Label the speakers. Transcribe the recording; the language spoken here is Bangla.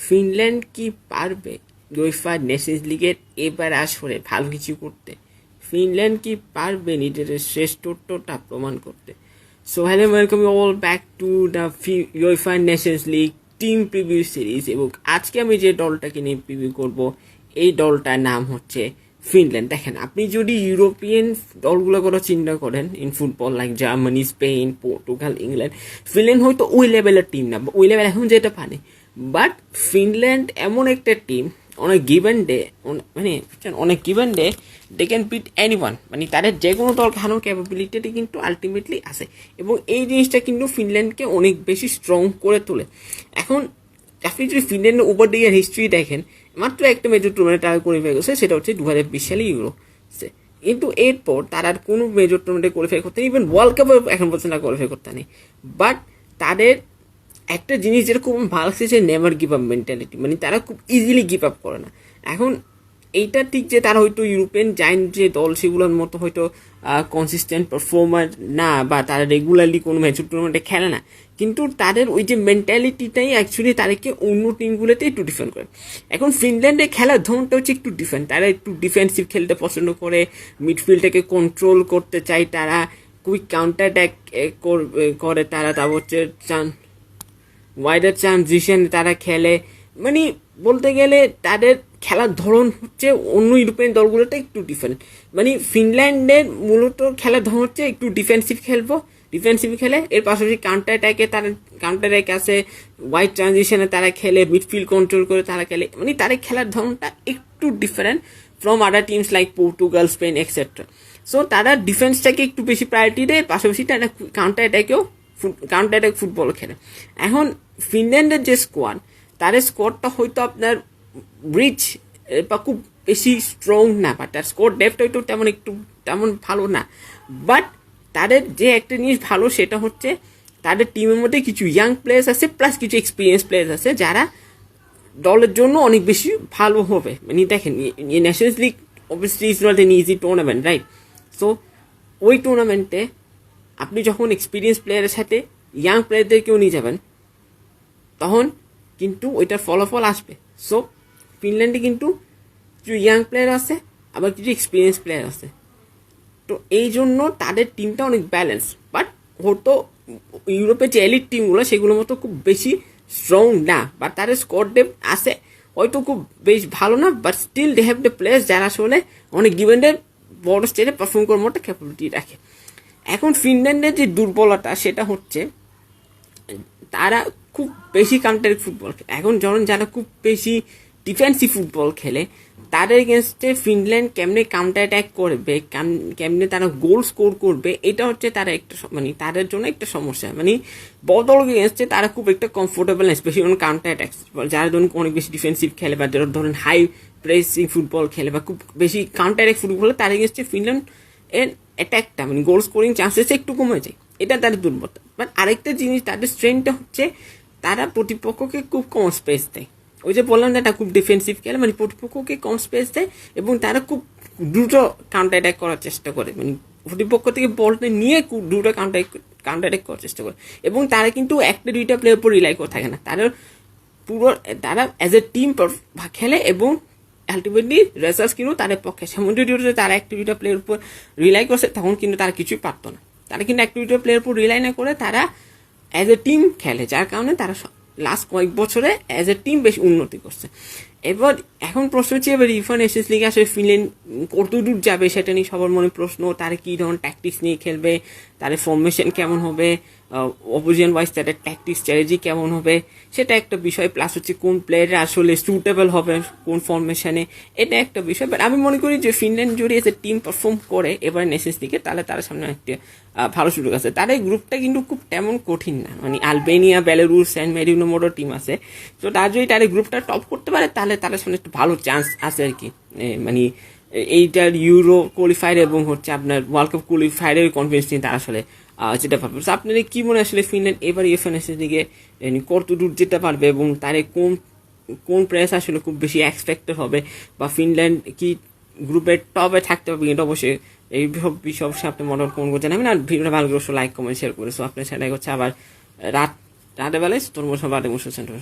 Speaker 1: ফিনল্যান্ড কি পারবে ইউএফা নেশনস লিগের এবার আসরে ভালো কিছু করতে? ফিনল্যান্ড কি পারবে নিজেদের শ্রেষ্ঠত্বটা প্রমাণ করতে? So hello, welcome you all back to the UEFA nations league team preview series. এবং আজকে আমি যে দলটাকে নিয়ে প্রিভিউ করব, এই দলটার নাম হচ্ছে ফিনল্যান্ড। দেখেন, আপনি যদি ইউরোপিয়ান দলগুলো করে চিন্তা করেন in football, like Germany, Spain, Portugal, England, Finland হয়তো ওই লেভেলের টিম না, ওই লেভেল এখন যেতে পারে। বাট ফিনল্যান্ড এমন একটা টিম, অনেক গিভেন ডে, মানে অনেক given day they can beat anyone, মানে তাদের যে কোনো দলকে হারানোর ক্যাপাবিলিটিটা কিন্তু আলটিমেটলি আছে। এবং এই জিনিসটা কিন্তু ফিনল্যান্ডকে অনেক বেশি স্ট্রং করে তোলে। এখন আপনি যদি ফিনল্যান্ডের উপর দিকে হিস্ট্রি দেখেন, মাত্র একটা মেজর টুর্নামেন্ট তারা কোয়ালিফাই করছে, সেটা হচ্ছে 2020 সালে ইউরো। কিন্তু এরপর তারা আর কোনো মেজর টুর্নামেন্টে কোয়ালিফাই করতে, ইভেন ওয়ার্ল্ড কাপে এখন পর্যন্ত কোয়ালিফাই করতে নেই। বাট তাদের একটা জিনিস যেটা খুব ভালো লাগছে, যে নেভার গিভ আপ মেন্টালিটি, মানে তারা খুব ইজিলি গিভ আপ করে না। এখন এইটা ঠিক যে তারা হয়তো ইউরোপিয়ান জায়ান্ট যে দল সেগুলোর মতো হয়তো কনসিস্টেন্ট পারফর্মার না, বা তারা রেগুলারলি কোনো ম্যাচ টুর্নামেন্টে খেলে না, কিন্তু তাদের ওই যে মেন্টালিটিটাই অ্যাকচুয়ালি তাদেরকে অন্য টিমগুলোতে একটু ডিফেন্ড করে। এখন ফিনল্যান্ডের খেলার ধরনটা হচ্ছে একটু ডিফেন্ড, তারা একটু ডিফেন্সিভ খেলতে পছন্দ করে, মিডফিল্ডটাকে কন্ট্রোল করতে চায়, তারা কুইক কাউন্টার অ্যাটাক করে, তারা তা হচ্ছে ওয়াইডার ট্রানজিশন তারা খেলে। মানে বলতে গেলে তাদের খেলার ধরন হচ্ছে অন্য ইউরোপিয়ান দলগুলোতে একটু ডিফারেন্ট। মানে ফিনল্যান্ডের মূলত খেলার ধরন হচ্ছে একটু ডিফেন্সিভ খেলে, এর পাশাপাশি কাউন্টার অ্যাটাকে তারা কাউন্টার অ্যাটাক আছে, ওয়াইড ট্রানজিশনে তারা খেলে, মিডফিল্ড কন্ট্রোল করে তারা খেলে। মানে তাদের খেলার ধরনটা একটু different from other teams like Portugal, Spain etcetera. So তারা ডিফেন্সটাকে একটু বেশি প্রায়োরিটি দেয়, পাশাপাশি তারা কাউন্টার অ্যাটাক ফুটবল খেলে। এখন ফিনল্যান্ডের যে স্কোয়াড, তাদের স্কোয়াডটা হয়তো আপনার রিচ বা খুব বেশি স্ট্রং না, বা তার স্কোয়াড ডেপথ হয়তো তেমন ভালো না। বাট তাদের যে একটা জিনিস ভালো, সেটা হচ্ছে তাদের টিমের মধ্যে কিছু ইয়াং প্লেয়ার্স আছে, প্লাস কিছু এক্সপিরিয়েন্স প্লেয়ার্স আছে, যারা দলের জন্য অনেক বেশি ভালো হবে। মানে দেখেন, Nations league obviously is not an easy tournament, right? So ওই টুর্নামেন্টে আপনি যখন এক্সপিরিয়েন্স প্লেয়ারের সাথে ইয়াং প্লেয়ারদেরকেও নিয়ে যাবেন, তখন কিন্তু ওইটার ফলাফল আসবে। সো ফিনল্যান্ডে কিন্তু কিছু ইয়াং প্লেয়ার আছে, আবার কিছু এক্সপিরিয়েন্স প্লেয়ার আছে, তো এই জন্য তাদের টিমটা অনেক ব্যালেন্স। বাট হয়তো ইউরোপের যে এলিট টিমগুলো, সেগুলোর মতো খুব বেশি স্ট্রং না, বাট তাদের স্কোয়াড ডেপথ আছে, হয়তো খুব বেশ ভালো না, but still they have the players যারা আসলে অনেক গিভেন্ডের বড় স্টেজে পারফর্ম করার মতো ক্যাপাবিলিটি রাখে। এখন ফিনল্যান্ডের যে দুর্বলতা, সেটা হচ্ছে তারা খুব বেশি কাউন্টার ফুটবল খেলে। এখন যারা খুব বেশি ডিফেন্সিভ ফুটবল খেলে, তাদের এগেনস্টে ফিনল্যান্ড কেমনে কাউন্টার অ্যাটাক করবে, কেমনে তারা গোল স্কোর করবে, এটা হচ্ছে তারা একটা মানে তাদের জন্য একটা সমস্যা। মানে বড় দল এগেনস্টে তারা খুব একটা কমফোর্টেবল না, স্পেশালি কাউন্টার অ্যাটাক, যারা ধরুন অনেক বেশি ডিফেন্সিভ খেলে, বা যারা ধরুন হাই প্রেসিং ফুটবল খেলে, বা খুব বেশি কাউন্টার অ্যাটাক ফুটবল খেলে, তার এগেনস্টে ফিনল্যান্ড এর অ্যাটাকটা মানে গোল স্কোরিং চান্সেস একটু কমে যায়, এটা তাদের দুর্বলতা। বাট আরেকটা জিনিস, তাদের স্ট্রেংথটা হচ্ছে তারা প্রতিপক্ষকে খুব কম স্পেস দেয়। ওই যে বললাম, এটা খুব ডিফেন্সিভ খেলে, মানে প্রতিপক্ষকে কম স্পেস দেয়, এবং তারা খুব দ্রুত কাউন্টার অ্যাটাক করার চেষ্টা করে, মানে প্রতিপক্ষ থেকে বলটা নিয়ে খুব দ্রুত কাউন্টার অ্যাটাক করার চেষ্টা করে। এবং তারা কিন্তু একটা দুইটা প্লেয়ার উপর রিলাই করে থাকে না, তারা অ্যাজ এ টিম খেলে, এবং আলটিমেটলি রেজাল্টস কিন্তু তাদের পক্ষে। সেমন যদি তারা একটা দুইটা প্লেয়ার উপর রিলাই করছে, তখন কিন্তু তারা কিছুই পারতো না। তারা কিন্তু একটা দুইটা প্লেয়ার উপর রিলাই না করে তারা অ্যাজ এ টিম খেলে, যার কারণে তারা লাস্ট কয়েক বছরে অ্যাজ এ টিম বেশ উন্নতি করছে। এখন প্রশ্ন হচ্ছে, এবার ইউএফা নেশনস লিগে আসলে ফিনল্যান্ড কতদূর যাবে, সেটা নিয়ে সবার মনে প্রশ্ন। তারা কী ধরনের ট্যাকটিক্স নিয়ে খেলবে, তাদের ফর্মেশন কেমন হবে, অপোজিশন ওয়াইজ তাদের ট্যাকটিক্স স্ট্র্যাটেজি কেমন হবে, সেটা একটা বিষয়। প্লাস হচ্ছে কোন প্লেয়াররা আসলে সুটেবল হবে কোন ফর্মেশনে, এটা একটা বিষয়। বাট আমি মনে করি যে ফিনল্যান্ড যদি এসে টিম পারফর্ম করে এবার নেশনস লিগে, তাহলে তার সামনে একটা ভালো সুযোগ আছে। তাদের গ্রুপটা কিন্তু খুব তেমন কঠিন না, মানে আলবেনিয়া, বেলারুস, স্যান মেরিনো মোটো টিম আছে। তো তার যদি তাদের গ্রুপটা টপ করতে পারে, তাহলে তাদের সামনে একটা ভালো চান্স আছে আর কি। মানে এইটার ইউরো কোয়ালিফায়ার এবং হচ্ছে আপনার ওয়ার্ল্ড কাপ কোয়ালিফায়ারের কনফিডেন্স নিয়ে তারা আসলে যেতে পারবে। আপনাদের কি মনে আসলে ফিনল্যান্ড এবার ইউএফা নেশনস লিগে কত দূর যেতে পারবে, এবং তারে কোন প্লেয়ার আসলে খুব বেশি এক্সপেক্টেড হবে, বা ফিনল্যান্ড কি গ্রুপের টপে থাকতে পারবে, এটা অবশ্যই এই বিষয় আপনি মনে কমেন্ট করতে জানাবেন। আর ভিডিওটা ভালো করে লাইক কমেন্ট শেয়ার করে। সো আপনার সেটাই হচ্ছে আবার রাতের বেলায় তোর মশা বাদে মুসল সেন্টার।